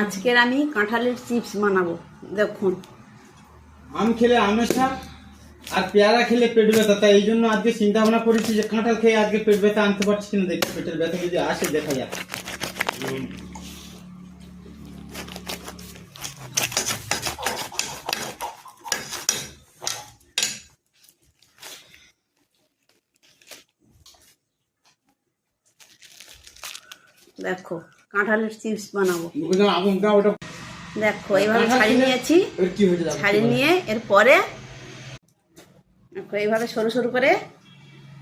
আজকের আমি কাঁঠালের চিপস বানাবো। দেখুন, আম খেলে আমেশা আর পেয়ারা খেলে পেট ব্যথা, তাই এই জন্য আজকে চিন্তা ভাবনা করেছি যে কাঁঠাল খেয়ে আজকে পেট ব্যথা আনতে পারছি কিনা দেখি। পেটের ব্যথা যদি আসে দেখা যাক। দেখো কাঁঠালের চিপস বানাবো। ওটা দেখো এইভাবে ছাড়িয়ে নিয়েছি। কি হয়েছে ছাড়িয়ে নিয়ে এরপরে দেখো এইভাবে সরু সরু করে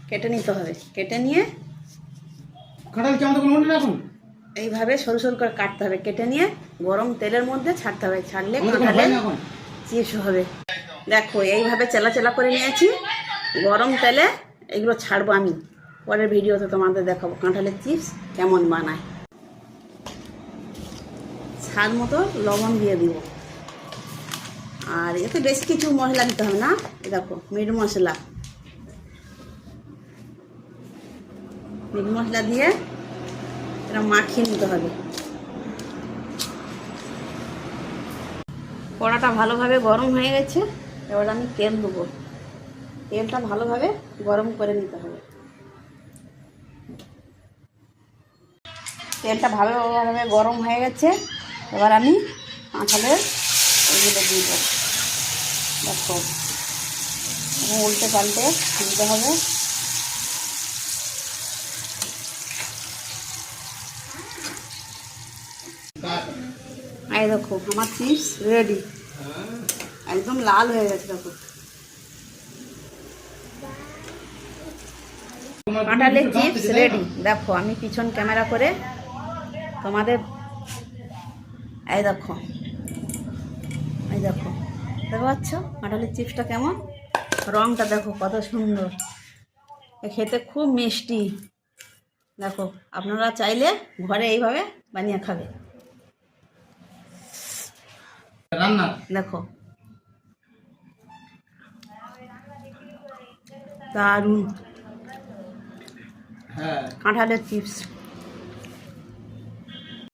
কেটে নিতে হবে। কেটে নিয়ে কাঁঠাল কি আমাদের কোনো মনে এখন এইভাবে সরু সরু করে কাটতে হবে। কেটে নিয়ে গরম তেলের মধ্যে ছাড়তে হবে। ছাড়লে আমাদের কোনো হয় কাঁঠালের না এখন। চিপস হবে। দেখো এইভাবে চেলা চেলা করে নিয়েছি। গরম তেলে এগুলো ছাড়বো আমি। পরের ভিডিওতে তোমাদের দেখাবো কাঁঠালের চিপস কেমন বানায়। স্বাদ মতো লবণ দিয়ে দিব। আর এতে বেশি কিছু মশলা দিতে হবে না। দেখো মিট মশলা দিয়ে এটা মাখিয়ে নিতে হবে। কড়াটা ভালোভাবে গরম হয়ে গেছে। এবার আমি তেল দেবো। তেলটা ভালোভাবে গরম করে নিতে হবে। তেলটা ভালোভাবে গরম হয়ে গেছে। এবার আমি কাঁঠালের এগুলো দিব। দেখো উল্টে পাল্টে দিতে হবে। এই দেখো আমার চিপস রেডি। একদম লাল হয়ে গেছে। দেখো কাঁঠালের চিপস রেডি। দেখো আমি পিছন ক্যামেরা করে তোমাদের এই দেখো দেখতে পাচ্ছ কাঁঠালের চিপসটা কেমন। রংটা দেখো কত সুন্দর। খেতে খুব মিষ্টি। দেখো আপনারা চাইলে ঘরে এইভাবে বানিয়ে খাবে। দেখো দারুণ কাঁঠালের চিপস।